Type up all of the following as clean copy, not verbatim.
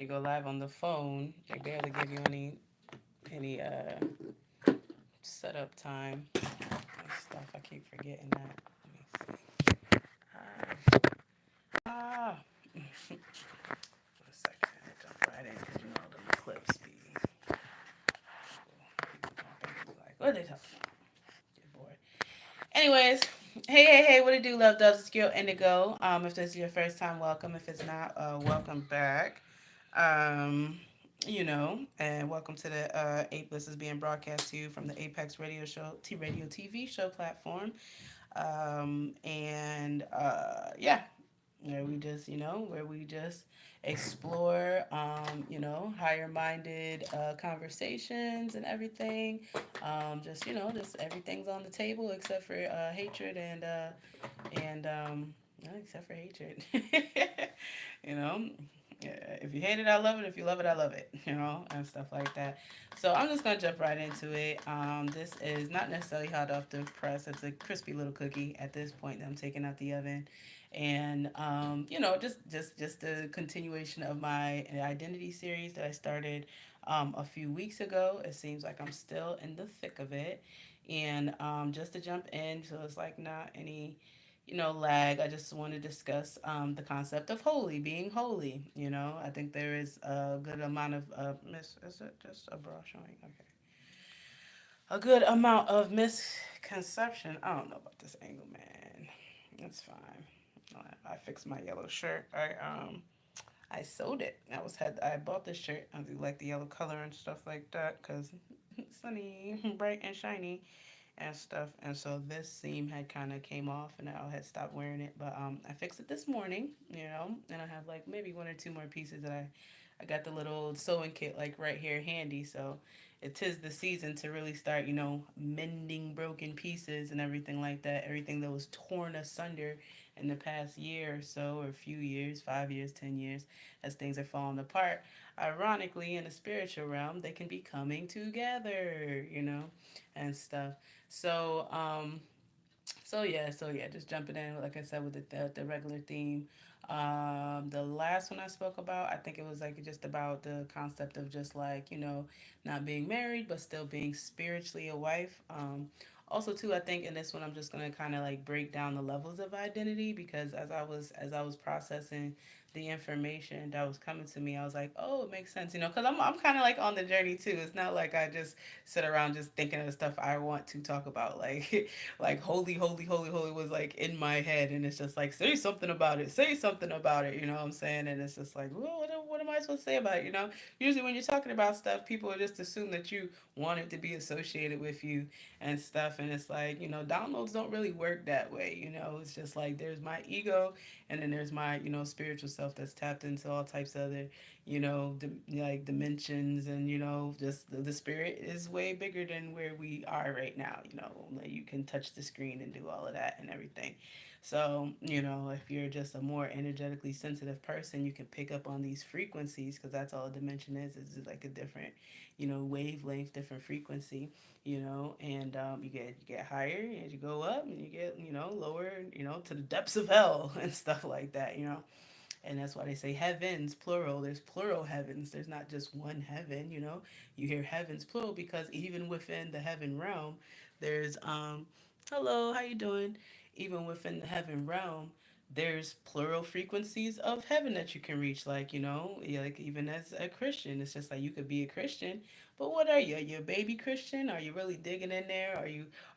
You go live on the phone. They barely give you any setup time and stuff. I keep forgetting that. Let me see. Ah. A second. Jump right in because you know the clips be. People jumping be like, what are they talking about? Get bored. Anyways, hey, what it do, love doves? It's Girl Indigo. If this is your first time, welcome. If it's not, welcome back. And welcome to the Ape. This is being broadcast to you from the Apex Radio Show, Radio TV show platform. Yeah, where we just explore, higher minded conversations and everything. Just everything's on the table except for hatred and no, except for hatred. you know, yeah, if you hate it, I love it. If you love it, I love it. And stuff like that. So I'm just gonna jump right into it. This is not necessarily hot off the press. It's a crispy little cookie at this point that I'm taking out the oven, and just a continuation of my identity series that I started a few weeks ago. It seems like I'm still in the thick of it, and just to jump in, so it's like not any lag. I just want to discuss the concept of holy, being holy. I think there is a good amount of miss. Is it just a bra showing? Okay, a good amount of misconception. I don't know about this angle, man. It's fine. I fixed my yellow shirt. I sewed it. I bought this shirt. I do like the yellow color and stuff like that because sunny, bright and shiny and stuff. And so this seam had kind of came off, and I had stopped wearing it. But I fixed it this morning, and I have like maybe one or two more pieces that I got the little sewing kit like right here handy. So it is the season to really start, mending broken pieces and everything like that. Everything that was torn asunder in the past year or so, or a few years, 5 years, 10 years, as things are falling apart. Ironically, in the spiritual realm, they can be coming together, and stuff. So, so yeah, just jumping in, like I said, with the regular theme. The last one I spoke about, I think it was like just about the concept of just like not being married but still being spiritually a wife. Also too, I think in this one I'm just gonna kind of like break down the levels of identity because as I was processing the information that was coming to me, I was like, oh, it makes sense, because I'm kind of like on the journey too. It's not like I just sit around just thinking of the stuff I want to talk about, like like holy, holy, holy, holy was like in my head, and it's just like say something about it, you know what I'm saying? And it's just like, well, what am I supposed to say about it, Usually when you're talking about stuff, people just assume that you want it to be associated with you and stuff, and it's like, downloads don't really work that way, it's just like there's my ego, and then there's my spiritual self that's tapped into all types of other like dimensions, and just the spirit is way bigger than where we are right now. Like you can touch the screen and do all of that and everything. So if you're just a more energetically sensitive person, you can pick up on these frequencies because that's all a dimension is like a different wavelength, different frequency, and you get higher as you go up, and you get lower, to the depths of hell and stuff like that. And that's why they say heavens plural. There's plural heavens. There's not just one heaven. You hear heavens plural because even within the heaven realm, there's hello, how you doing? Even within the heaven realm, there's plural frequencies of heaven that you can reach. Like like even as a Christian, it's just like you could be a Christian, but what are you? Are you a baby Christian? Are you really digging in there? Are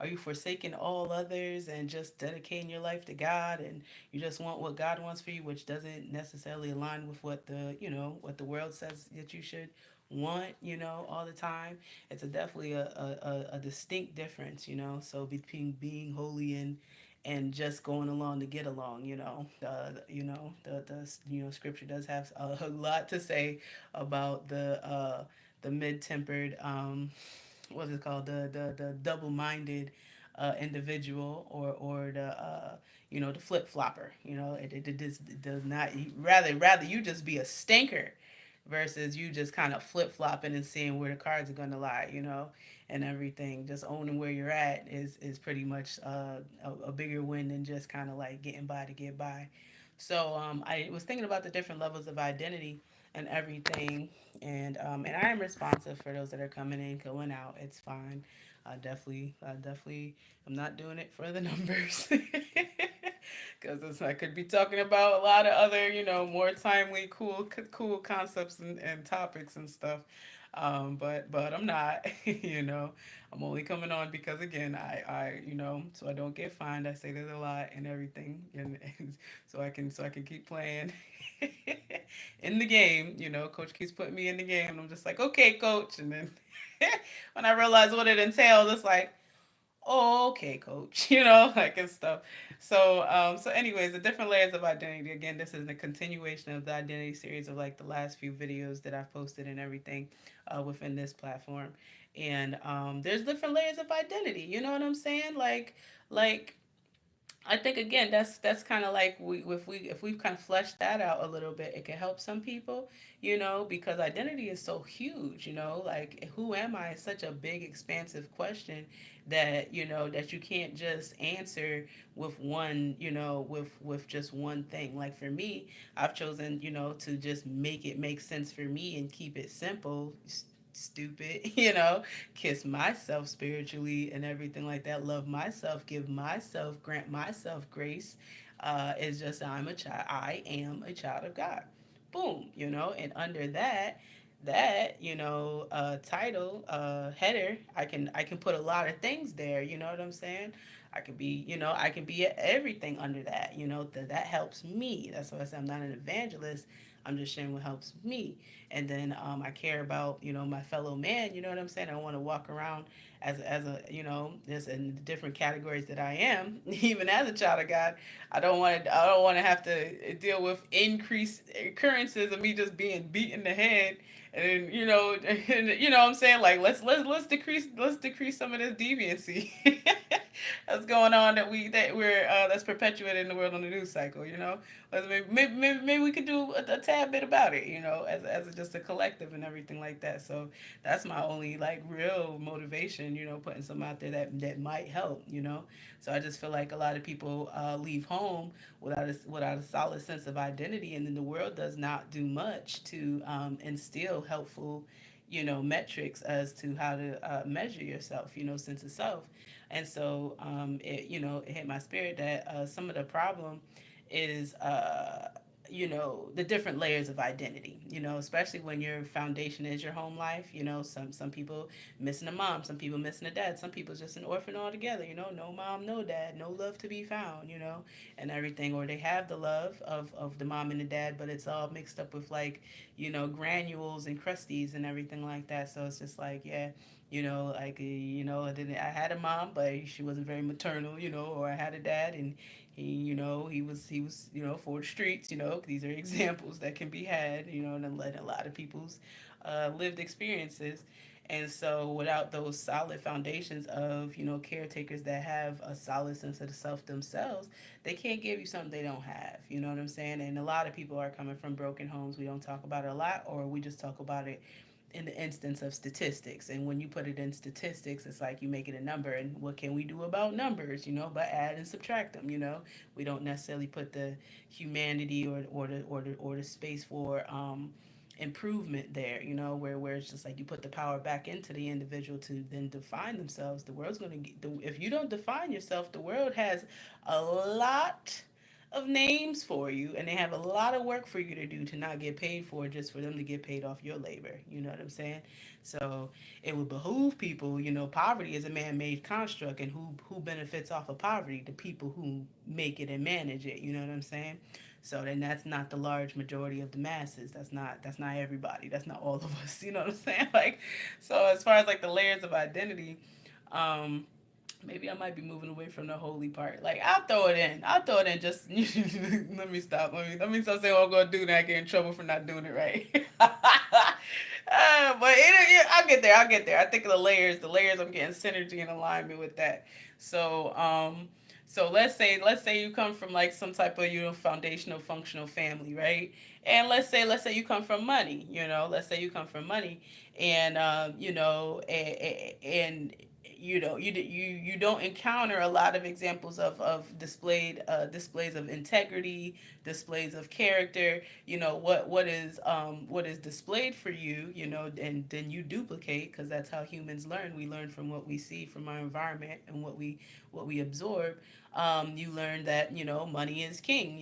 you forsaking all others and just dedicating your life to God, and you just want what God wants for you, which doesn't necessarily align with what the world says that you should want, all the time. It's definitely a distinct difference, so between being holy and just going along to get along, the scripture does have a lot to say about the mid-tempered, what's it called, the double-minded individual, or the flip flopper. It does not, rather you just be a stinker versus you just kind of flip flopping and seeing where the cards are gonna lie, and everything. Just owning where you're at is pretty much a bigger win than just kind of like getting by to get by. So I was thinking about the different levels of identity, and everything. And I am responsive for those that are coming in, going out. It's fine. I definitely, I'm not doing it for the numbers. Because I could be talking about a lot of other, more timely, cool concepts and topics and stuff. But I'm not, I'm only coming on because again, so I don't get fined. I say that a lot and everything, and so I can keep playing in the game. Coach keeps putting me in the game, and I'm just like, okay, coach. And then when I realize what it entails, it's like, oh, okay, coach, like and stuff. So anyways, the different layers of identity. Again, this is a continuation of the identity series of like the last few videos that I've posted and everything within this platform. And there's different layers of identity. You know what I'm saying? Like I think again that's kind of like if we kind of flesh that out a little bit, it can help some people, because identity is so huge, like who am I is such a big expansive question that that you can't just answer with one, with just one thing. Like for me, I've chosen, to just make it make sense for me and keep it simple. Stupid, kiss myself spiritually and everything like that, love myself, give myself, grant myself grace. Is just I am a child of God. Boom, and under that title, header, I can put a lot of things there. You know what I'm saying? I can be everything under that. That helps me. That's why I say I'm not an evangelist. I'm just sharing what helps me. And then I care about my fellow man. You know what I'm saying? I want to walk around as a this in the different categories that I am. Even as a child of God, I don't want to have to deal with increased occurrences of me just being beat in the head. And and what I'm saying, like let's decrease some of this deviancy that's going on that's perpetuated in the world on the news cycle. Maybe we could do a tad bit about it, just a collective and everything like that. So that's my only like real motivation, putting some out there that might help. So I just feel like a lot of people leave home without a solid sense of identity, and then the world does not do much to instill helpful metrics as to how to measure yourself, sense of self. And so it hit my spirit that some of the problem is the different layers of identity, especially when your foundation is your home life. Some people missing a mom, some people missing a dad, some people just an orphan altogether, no mom, no dad, no love to be found, and everything. Or they have the love of the mom and the dad, but it's all mixed up with like granules and crusties and everything like that. So it's just like, yeah, like I had a mom, but she wasn't very maternal, or I had a dad and he was for the streets. These are examples that can be had, and let a lot of people's lived experiences. And so without those solid foundations of caretakers that have a solid sense of the self themselves, they can't give you something they don't have. You know what I'm saying? And a lot of people are coming from broken homes. We don't talk about it a lot, or we just talk about it in the instance of statistics. And when you put it in statistics, it's like you make it a number. And what can we do about numbers? But add and subtract them. We don't necessarily put the humanity or the space for improvement there. Where it's just like you put the power back into the individual to then define themselves. The world's gonna get if you don't define yourself, the world has a lot of names for you, and they have a lot of work for you to do to not get paid for, just for them to get paid off your labor. You know what I'm saying? So it would behoove people. Poverty is a man-made construct, and who benefits off of poverty? The people who make it and manage it. You know what I'm saying? So then that's not the large majority of the masses. That's not everybody. That's not all of us. You know what I'm saying? Like, so as far as like the layers of identity, um, maybe I might be moving away from the holy part. Like I'll throw it in. I'll throw it in. Just let me stop. Let me stop saying what I'm gonna do, and I get in trouble for not doing it right. But I'll get there. I'll get there. I think of the layers. The layers. I'm getting synergy and alignment with that. So so let's say you come from like some type of foundational functional family, right? And let's say you come from money. Let's say you come from money, and you don't encounter a lot of examples of displays of integrity, displays of character. What is displayed for you, and then you duplicate, because that's how humans learn. We learn from what we see from our environment and what we absorb. You learn that money is king.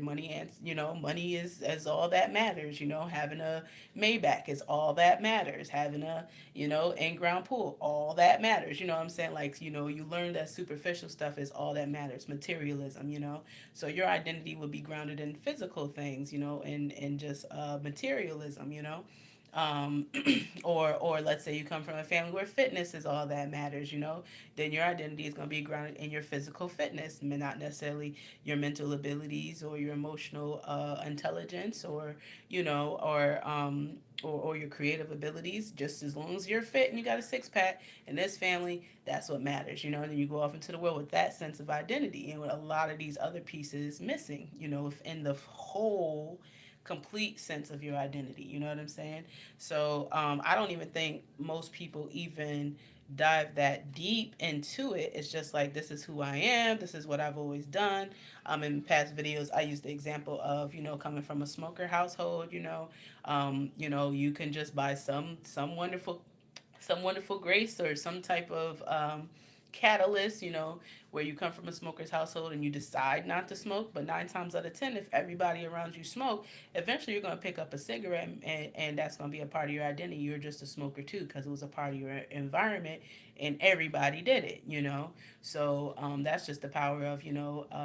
Money, and money is all that matters. Having a Maybach is all that matters. Having a in-ground pool, all that matters. You know what I'm saying? Like, you learn that superficial stuff is all that matters. Materialism. So your identity would be grounded in physical things, and just materialism. Or let's say you come from a family where fitness is all that matters, then your identity is going to be grounded in your physical fitness, not necessarily your mental abilities or your emotional intelligence, or your creative abilities. Just as long as you're fit and you got a six-pack in this family, that's what matters. And then you go off into the world with that sense of identity, and with a lot of these other pieces missing, within the whole complete sense of your identity. You know what I'm saying? So I don't even think most people even dive that deep into it. It's just like, this is who I am. This is what I've always done. In past videos, I used the example of coming from a smoker household. You can just buy some wonderful grace or some type of catalyst, where you come from a smoker's household and you decide not to smoke. But 9 times out of 10, if everybody around you smoke, eventually you're going to pick up a cigarette, and that's going to be a part of your identity. You're just a smoker too, because it was a part of your environment and everybody did it. So that's just the power of,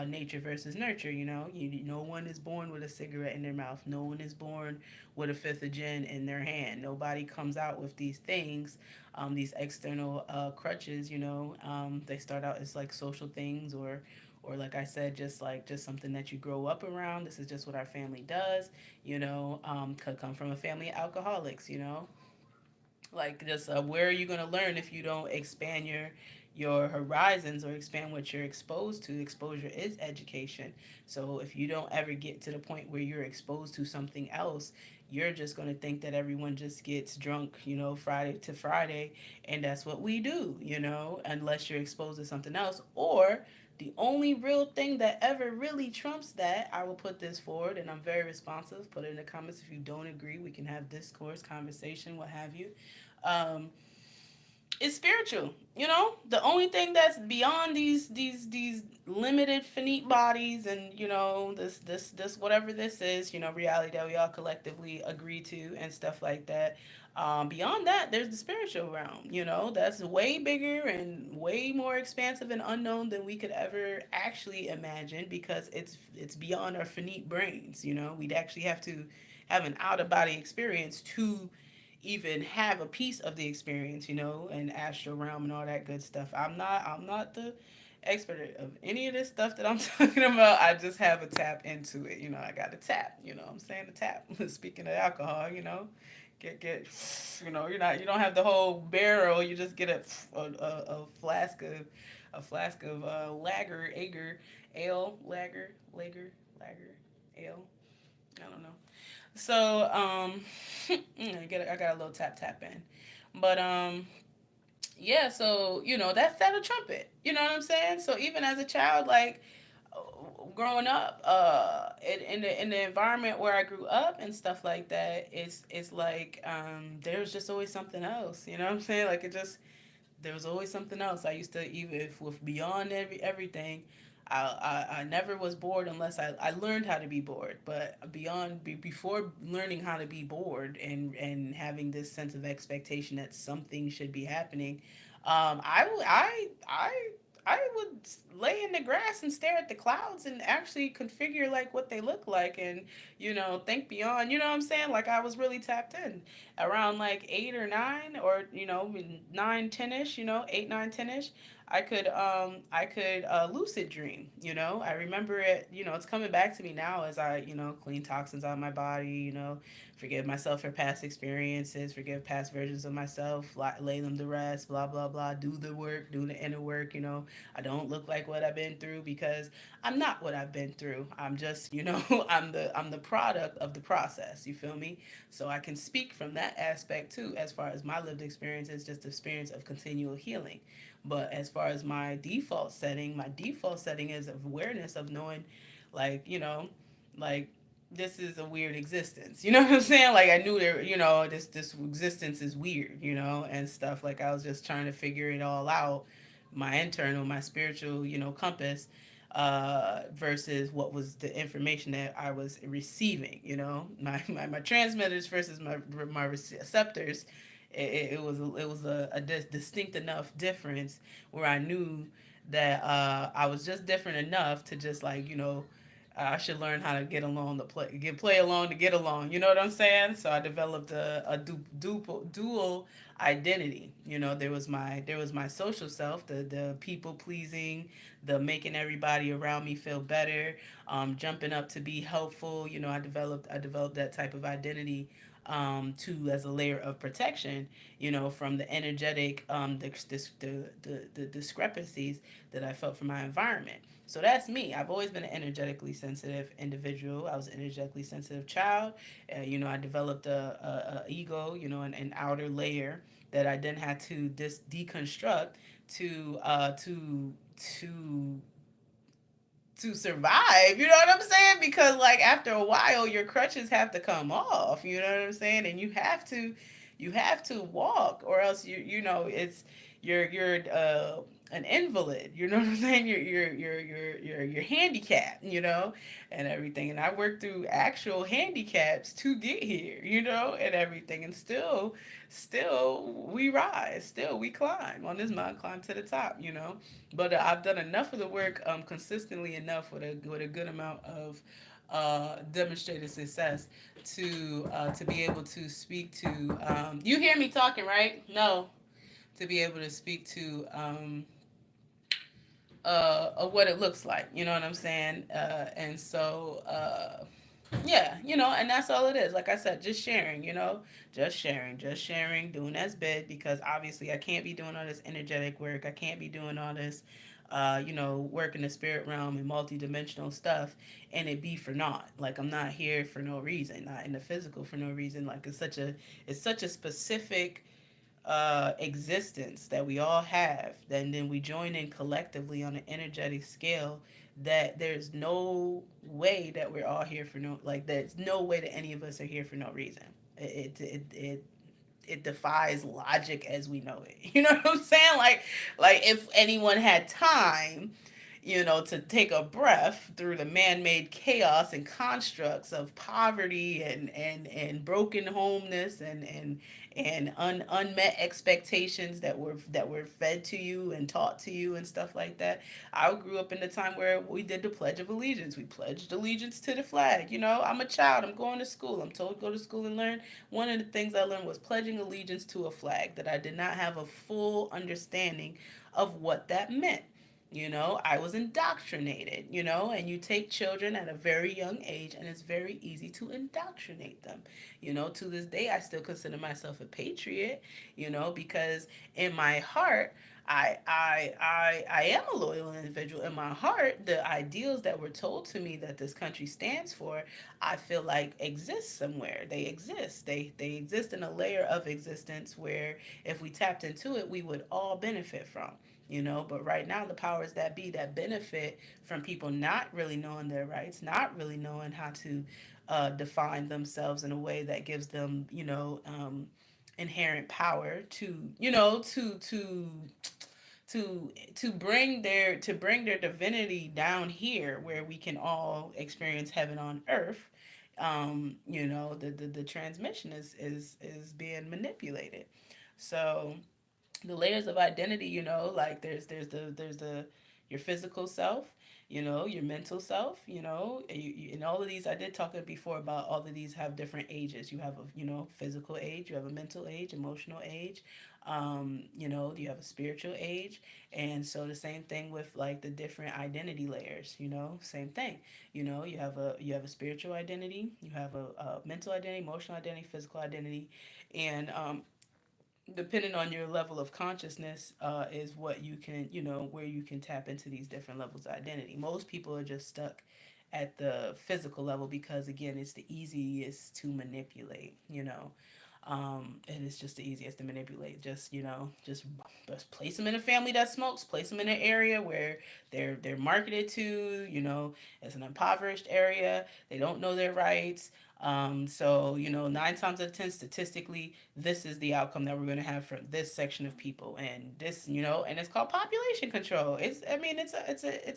nature versus nurture. No one is born with a cigarette in their mouth. No one is born with a fifth of gin in their hand. Nobody comes out with these things, these external crutches. They start out as like social things, or like I said, just something that you grow up around. This is just what our family does. Could come from a family of alcoholics. Like, just where are you going to learn if you don't expand your horizons, or expand what you're exposed to? Exposure is education. So if you don't ever get to the point where you're exposed to something else, you're just going to think that everyone just gets drunk, Friday to Friday, and that's what we do, unless you're exposed to something else. Or the only real thing that ever really trumps that, I will put this forward, and I'm very responsive. Put it in the comments if you don't agree. We can have discourse, conversation, what have you. um, is spiritual. The only thing that's beyond these limited finite bodies, and this whatever this is, reality that we all collectively agree to and stuff like that. Beyond that, there's the spiritual realm. That's way bigger and way more expansive and unknown than we could ever actually imagine, because it's beyond our finite brains. We'd actually have to have an out of body experience to even have a piece of the experience, and astral realm and all that good stuff. I'm not the expert of any of this stuff that I'm talking about. I just have a tap into it. I got a tap, I'm saying a tap. Speaking of alcohol, get you don't have the whole barrel. You just get a flask of lager, ale, lager, ale. I don't know. So I got a little tap in, but yeah. So that'll trump it. You know what I'm saying? So even as a child, like, growing up, in the environment where I grew up and stuff like that, it's like, there's just always something else. You know what I'm saying? Like, it just there was always something else. I used to, even if with beyond everything, I never was bored unless I learned how to be bored. But before learning how to be bored, and having this sense of expectation that something should be happening, I would lay in the grass and stare at the clouds and actually configure like what they look like, and think beyond. You know what I'm saying? Like, I was really tapped in around like 8 or 9, or 9, 10ish. 8, 9, 10ish. I could lucid dream. I remember it. It's coming back to me now as I clean toxins out of my body. forgive myself for past experiences, forgive past versions of myself, lay them to rest, blah blah blah, do the work, do the inner work. I don't look like what I've been through because I'm not what I've been through. I'm just, I'm the product of the process. You feel me? So I can speak from that aspect too, as far as my lived experience is just the experience of continual healing. But as far as my default setting is of awareness of knowing, like, like this is a weird existence. You know what I'm saying? Like I knew there, this existence is weird, and stuff. Like I was just trying to figure it all out, my internal, my spiritual, compass, versus what was the information that I was receiving. My transmitters versus my receptors. It was a distinct enough difference where I knew that I was just different enough to just like I should learn how to get along to play along to get along. You know what I'm saying? So I developed a dual identity. There was my social self, the people pleasing, the making everybody around me feel better, jumping up to be helpful. I developed that type of identity, to as a layer of protection, from the energetic, the discrepancies that I felt from my environment. So that's me. I've always been an energetically sensitive individual. I was an energetically sensitive child. I developed a ego, an outer layer that I then had to deconstruct to to to survive. You know what I'm saying? Because like after a while, your crutches have to come off. You know what I'm saying? And you have to walk, or else it's you're an invalid. You know what I'm saying? You're handicapped. And everything. And I worked through actual handicaps to get here. And everything. And still we rise. Still we climb on this mountain, climb to the top. But I've done enough of the work, consistently enough with a good amount of demonstrated success to be able to speak to. You hear me talking, right? No, to be able to speak to, of what it looks like. You know what I'm saying? And so. Yeah, and that's all it is. Like I said, just sharing, just sharing, doing as bid, because obviously I can't be doing all this energetic work. I can't be doing all this, work in the spirit realm and multidimensional stuff, and it be for naught. Like I'm not here for no reason, not in the physical for no reason. Like it's such a specific existence that we all have, then we join in collectively on an energetic scale, that there's no way that we're all here for no, like there's no way that any of us are here for no reason. It defies logic as we know it. You know what I'm saying? Like if anyone had time, to take a breath through the man-made chaos and constructs of poverty and broken homeness and unmet expectations that were fed to you and taught to you and stuff like that. I grew up in the time where we did the Pledge of Allegiance. We pledged allegiance to the flag. I'm a child. I'm going to school. I'm told to go to school and learn. One of the things I learned was pledging allegiance to a flag that I did not have a full understanding of what that meant. I was indoctrinated, and you take children at a very young age, and it's very easy to indoctrinate them. To this day, I still consider myself a patriot, because in my heart, I am a loyal individual. In my heart, the ideals that were told to me that this country stands for, I feel like exist somewhere. They exist. They exist in a layer of existence where if we tapped into it, we would all benefit from. But right now the powers that be that benefit from people not really knowing their rights, not really knowing how to define themselves in a way that gives them, inherent power to, to bring their divinity down here where we can all experience heaven on earth. The transmission is being manipulated. So the layers of identity, like there's the your physical self, your mental self, and all of these. I did talk before about all of these have different ages. You have a physical age, you have a mental age, emotional age, you have a spiritual age, and so the same thing with like the different identity layers. Same thing. You have a spiritual identity, you have a mental identity, emotional identity, physical identity, and depending on your level of consciousness is what you can where you can tap into these different levels of identity. Most people are just stuck at the physical level because again it's the easiest to manipulate. And it's just the easiest to manipulate. Just place them in a family that smokes, place them in an area where they're marketed to. It's an impoverished area, they don't know their rights. So 9 times out of 10, statistically, this is the outcome that we're going to have from this section of people, and this, and it's called population control. I mean, it's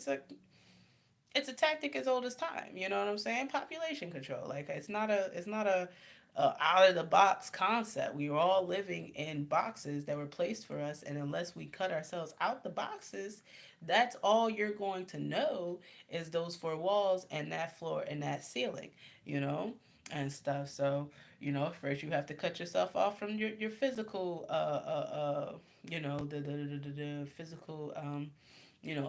a tactic as old as time. You know what I'm saying? Population control. Like it's not a out of the box concept. We were all living in boxes that were placed for us, and unless we cut ourselves out the boxes, that's all you're going to know is those four walls and that floor and that ceiling. You know. And stuff. So, first you have to cut yourself off from your physical, the physical,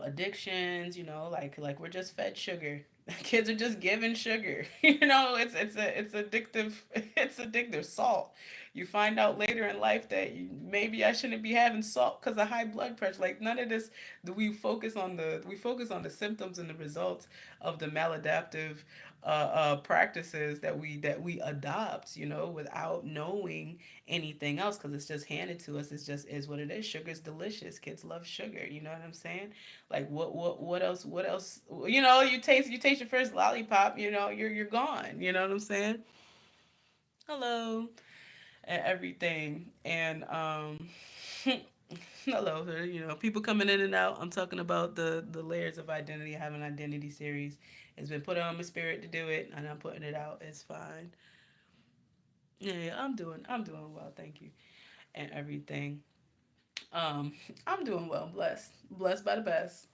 addictions. Like we're just fed sugar. Kids are just given sugar. It's addictive. It's addictive. Salt. You find out later in life that maybe I shouldn't be having salt because of high blood pressure. Like none of this. We focus on the symptoms and the results of the maladaptive practices that we adopt, without knowing anything else, because it's just handed to us. It's just is what it is. Sugar's delicious. Kids love sugar. You know what I'm saying? Like what else? What else? You taste your first lollipop. You're gone. You know what I'm saying? Hello and everything and hello. People coming in and out. I'm talking about the layers of identity. I have an identity series. It's been put on my spirit to do it, and I'm putting it out. It's fine. Yeah, I'm doing well, thank you, and everything. Um, I'm doing well, blessed by the best.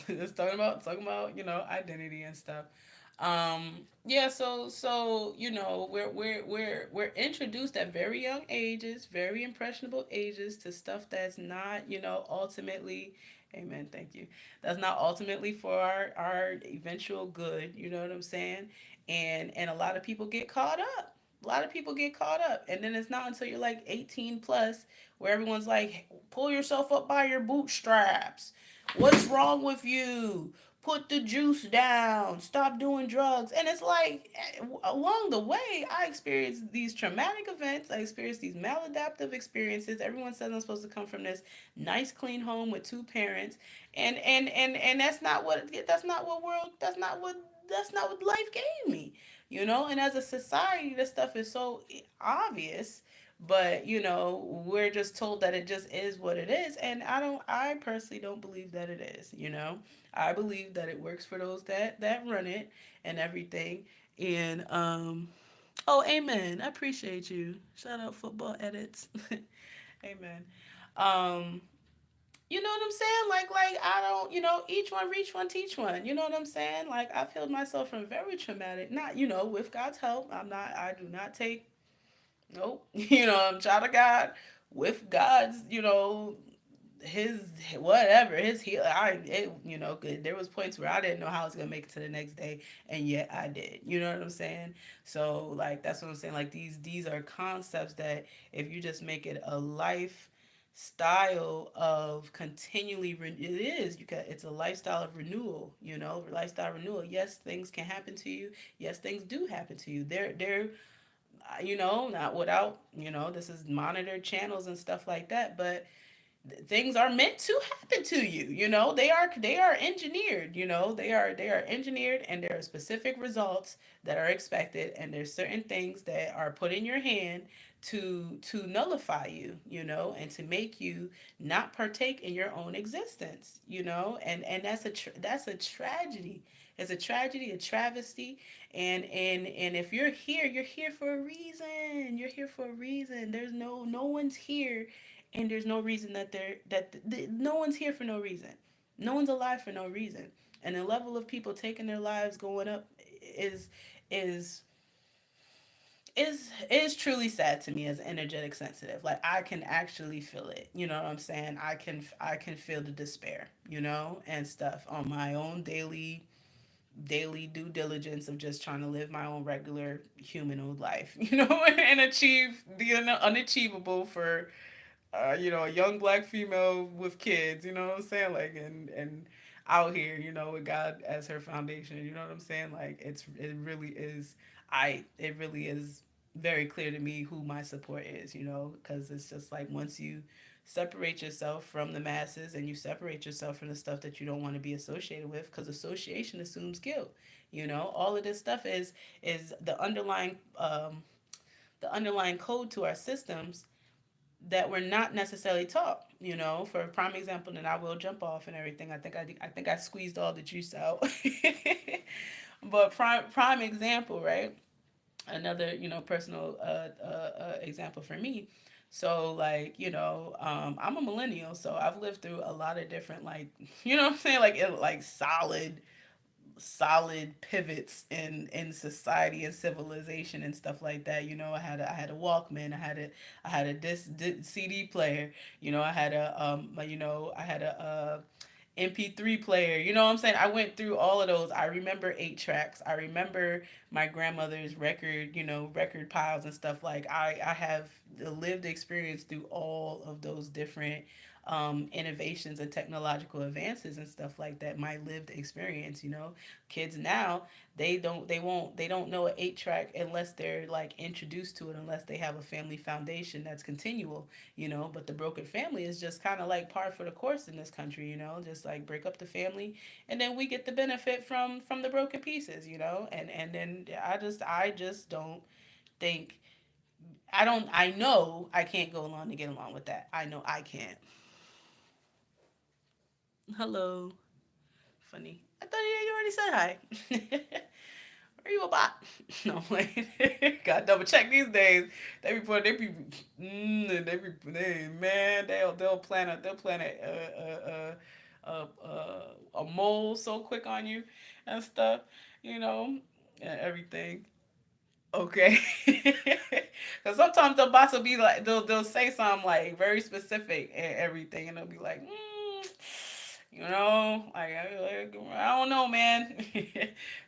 Just talking about identity and stuff. Yeah, so we're introduced at very young ages, very impressionable ages, to stuff that's not ultimately. Amen. Thank you. That's not ultimately for our eventual good. You know what I'm saying? And a lot of people get caught up. A lot of people get caught up, and then it's not until you're like 18 plus where everyone's like, pull yourself up by your bootstraps. What's wrong with you? Put the juice down. Stop doing drugs. And it's like, along the way, I experienced these traumatic events. I experienced these maladaptive experiences. Everyone says I'm supposed to come from this nice, clean home with two parents, and that's not what life gave me. And as a society, this stuff is so obvious, but we're just told that it just is what it is, and I personally don't believe that it is. I believe that it works for those that run it and everything. And oh, amen, I appreciate you. Shout out football edits. Amen. um you know what I'm saying? Like I don't, each one reach one, teach one. You know what I'm saying? Like I've healed myself from very traumatic, not, with God's help. I do not take. Nope. I'm child of God with God's, his whatever, his heal. Good. There was points where I didn't know how I was gonna make it to the next day, and yet I did. You know what I'm saying? So like that's what I'm saying. Like these are concepts that if you just make it a life style of continually it is you can it's a lifestyle of renewal, lifestyle renewal. Yes, things can happen to you. Yes, things do happen to you. They're not without, this is monitored channels and stuff like that, but things are meant to happen to you. They are engineered. They are engineered, and there are specific results that are expected, and there's certain things that are put in your hand to nullify you, and to make you not partake in your own existence. And that's a tragedy. It's a tragedy, a travesty. And if you're here for a reason. You're here for a reason. There's no one's here and there's no reason that no one's here for no reason. No one's alive for no reason. And the level of people taking their lives going up is is is truly sad to me as energetic sensitive. Like I can actually feel it. You know what I'm saying? I can feel the despair, and stuff on my own daily due diligence of just trying to live my own regular humanoid life, and achieve the unachievable for a young black female with kids, you know what I'm saying? Like and out here, with God as her foundation, you know what I'm saying? Like it really is very clear to me who my support is, because it's just like once you separate yourself from the masses and you separate yourself from the stuff that you don't want to be associated with, because association assumes guilt. All of this stuff is the underlying code to our systems that we're not necessarily taught. For a prime example, and I will jump off and everything. I think I squeezed all the juice out. But prime example, right? Another personal example for me. So like I'm a millennial, so I've lived through a lot of different, like, what I'm saying, like solid pivots in society and civilization and stuff like that. I had a Walkman. I had a CD player. I had a MP3 player. You know what I'm saying? I went through all of those. I remember 8 tracks. I remember my grandmother's record piles and stuff. Like I have the lived experience through all of those different innovations and technological advances and stuff like that. My lived experience. Kids now, they don't know an 8 track unless they're like introduced to it, unless they have a family foundation that's continual. But the broken family is just kind of like par for the course in this country. Just like break up the family, and then we get the benefit from the broken pieces. And then I just don't think I know I can't go along to get along with that. I know I can't. Hello. Funny. I thought you already said hi. Are you a bot? No, like, gotta double check these days. Man, they'll plan a mole so quick on you and stuff, you know, and everything. Okay. Because sometimes the bots will be like, they'll say something like very specific and everything, and they'll be like, like I don't know, man.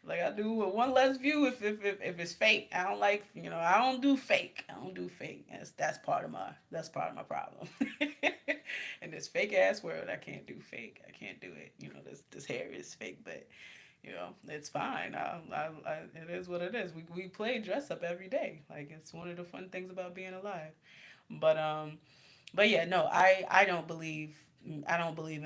Like I do with one less view if it's fake. I don't like, I don't do fake. I don't do fake. That's part of my problem. In this fake ass world, I can't do fake. I can't do it. This hair is fake, but it's fine. It is what it is. We play dress up every day. Like it's one of the fun things about being alive. But yeah, no, I don't believe in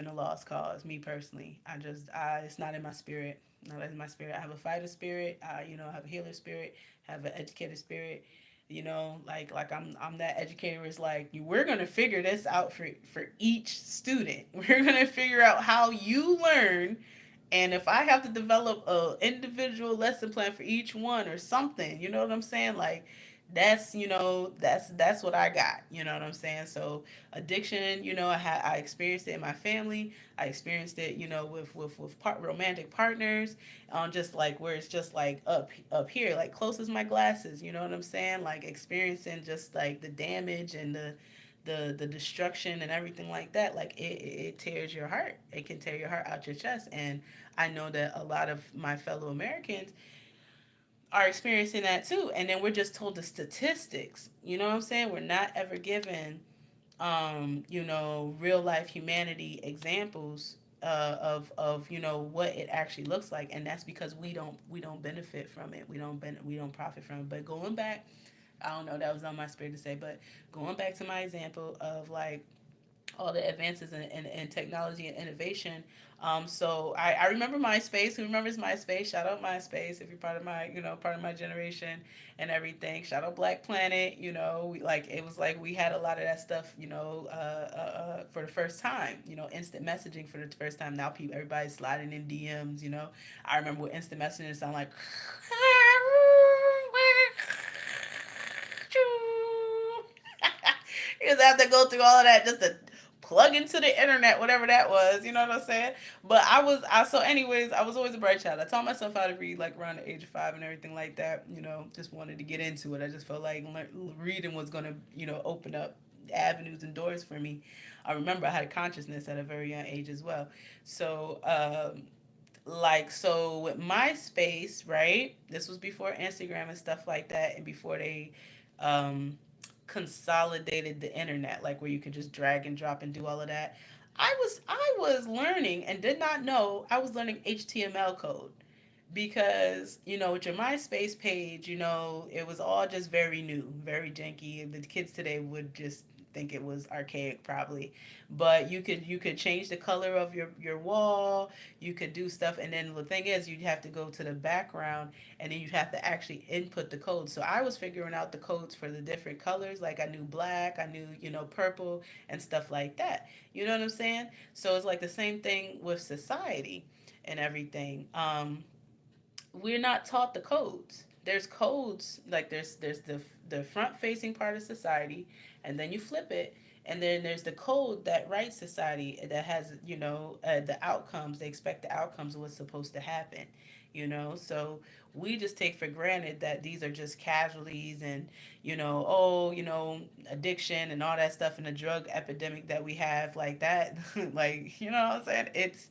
a lost cause. Me personally, it's not in my spirit. Not in my spirit. I have a fighter spirit. I have a healer spirit. I have an educator spirit. Like I'm that educator is like, we're gonna figure this out for each student. We're gonna figure out how you learn, and if I have to develop a individual lesson plan for each one or something, you know what I'm saying? Like that's what I got. You know what I'm saying? So addiction, I experienced it in my family. I experienced it, with romantic partners, just like where it's just like up here, like close as my glasses. You know what I'm saying? Like experiencing just like the damage and the destruction and everything like that. Like it tears your heart. It can tear your heart out your chest. And I know that a lot of my fellow Americans are experiencing that too. And then we're just told the statistics. You know what I'm saying? We're not ever given, real life humanity examples of what it actually looks like, and that's because we don't benefit from it. We don't profit from it. But going back, I don't know, that was on my spirit to say, but going back to my example of like all the advances in technology and innovation. So I remember MySpace. Who remembers MySpace? Shout out MySpace if you're part of my generation and everything. Shout out Black Planet. It was like we had a lot of that stuff. For the first time. Instant messaging for the first time. Now everybody's sliding in DMs. I remember with instant messaging sound like. Because have to go through all of that just to plug into the internet, whatever that was. You know what I'm saying? But so anyways, I was always a bright child. I taught myself how to read like around the age of 5 and everything like that. Just wanted to get into it. I just felt like reading was gonna, open up avenues and doors for me. I remember I had a consciousness at a very young age as well. So, so with MySpace, right? This was before Instagram and stuff like that, and before they um, consolidated the internet, like where you could just drag and drop and do all of that. I was learning and did not know I was learning HTML code because with your MySpace page, it was all just very new, very janky. The kids today would just think it was archaic probably, but you could change the color of your wall. You could do stuff, and then the thing is, you'd have to go to the background, and then you'd have to actually input the code. So I was figuring out the codes for the different colors. Like I knew black, I knew purple and stuff like that. You know what I'm saying? So it's like the same thing with society and everything. We're not taught the codes. There's codes, like there's the front facing part of society, and then you flip it, and then there's the code that writes society that has the outcomes. They expect the outcomes of what's supposed to happen. So we just take for granted that these are just casualties, and addiction and all that stuff, and the drug epidemic that we have like that. Like, what I'm saying, it's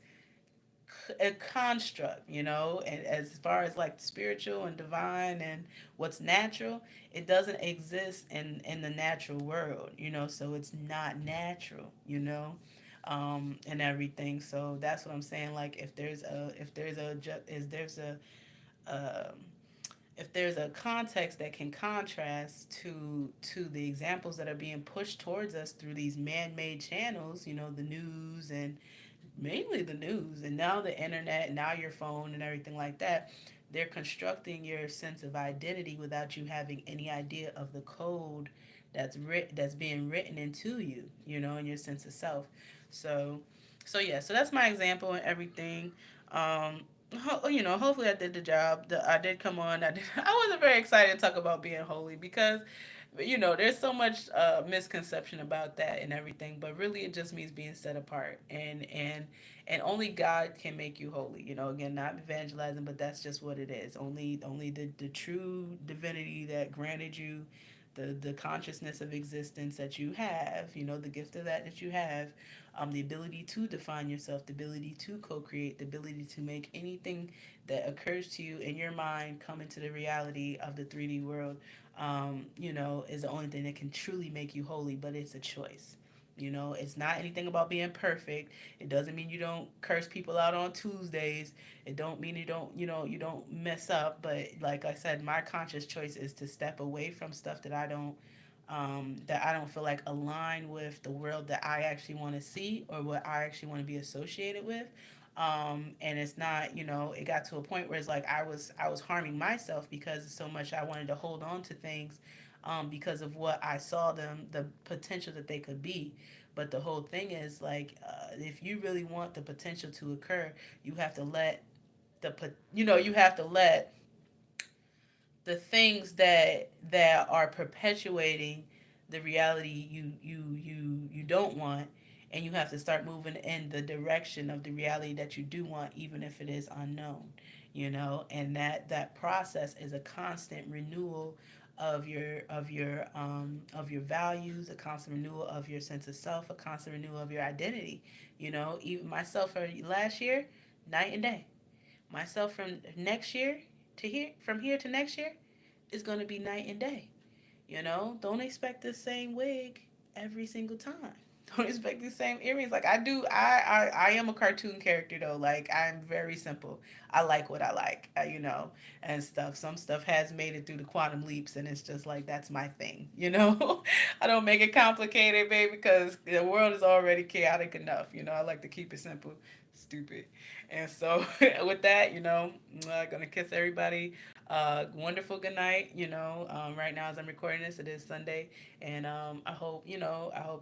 a construct, and as far as like spiritual and divine and what's natural, it doesn't exist in the natural world, so it's not natural, and everything. So that's what I'm saying. Like um, if there's a context that can contrast to the examples that are being pushed towards us through these man-made channels, the news, and mainly the news, and now the internet, and now your phone and everything like that, they're constructing your sense of identity without you having any idea of the code that's being written into you, in your sense of self. So yeah, so that's my example and everything. Hopefully I did the job. I did come on. I wasn't very excited to talk about being holy because there's so much misconception about that and everything, but really it just means being set apart, and only God can make you holy. Again, not evangelizing, but that's just what it is. Only the true divinity that granted you the consciousness of existence that you have, the gift of that you have, the ability to define yourself, the ability to co-create, the ability to make anything that occurs to you in your mind come into the reality of the 3D world, is the only thing that can truly make you holy, but it's a choice. It's not anything about being perfect. It doesn't mean you don't curse people out on Tuesdays. It don't mean you don't mess up. But like I said, my conscious choice is to step away from stuff that I don't feel like align with the world that I actually want to see or what I actually want to be associated with. And it's not, it got to a point where it's like I was harming myself because so much I wanted to hold on to things, because of what I saw the potential that they could be. But the whole thing is like, if you really want the potential to occur, you have to let you have to let the things that are perpetuating the reality you don't want, and you have to start moving in the direction of the reality that you do want, even if it is unknown. And that process is a constant renewal of your values, a constant renewal of your sense of self, a constant renewal of your identity. Even myself for last year, night and day. Myself from next year to here, from here to next year, is going to be night and day. Don't expect the same wig every single time. Don't expect the same earrings. Like I do, I am a cartoon character though. Like I'm very simple. I like what I like, and stuff. Some stuff has made it through the quantum leaps, and it's just like that's my thing. I don't make it complicated, baby, because the world is already chaotic enough. I like to keep it simple. Stupid. And so with that, I'm gonna kiss everybody. Wonderful good night. Right now as I'm recording this, it is Sunday, and I hope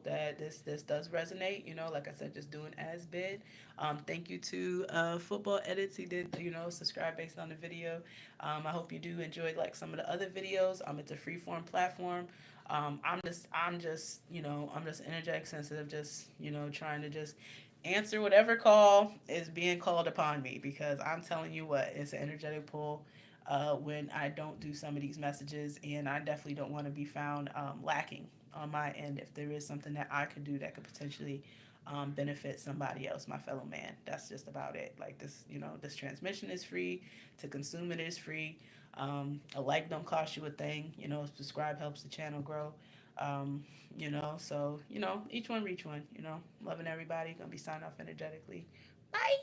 that this does resonate. Like I said, just doing as bid. Thank you to Football Edits. He did subscribe based on the video. I hope you do enjoy like some of the other videos. It's a free form platform. I'm just energetic sensitive, just trying to just answer whatever call is being called upon me, because I'm telling you what, it's an energetic pull when I don't do some of these messages, and I definitely don't want to be found lacking on my end if there is something that I could do that could potentially benefit somebody else, my fellow man. That's just about it. Like this, this transmission is free. To consume it is free. A like don't cost you a thing. Subscribe helps the channel grow. So each one reach one. Loving everybody. Gonna be signing off energetically. Bye.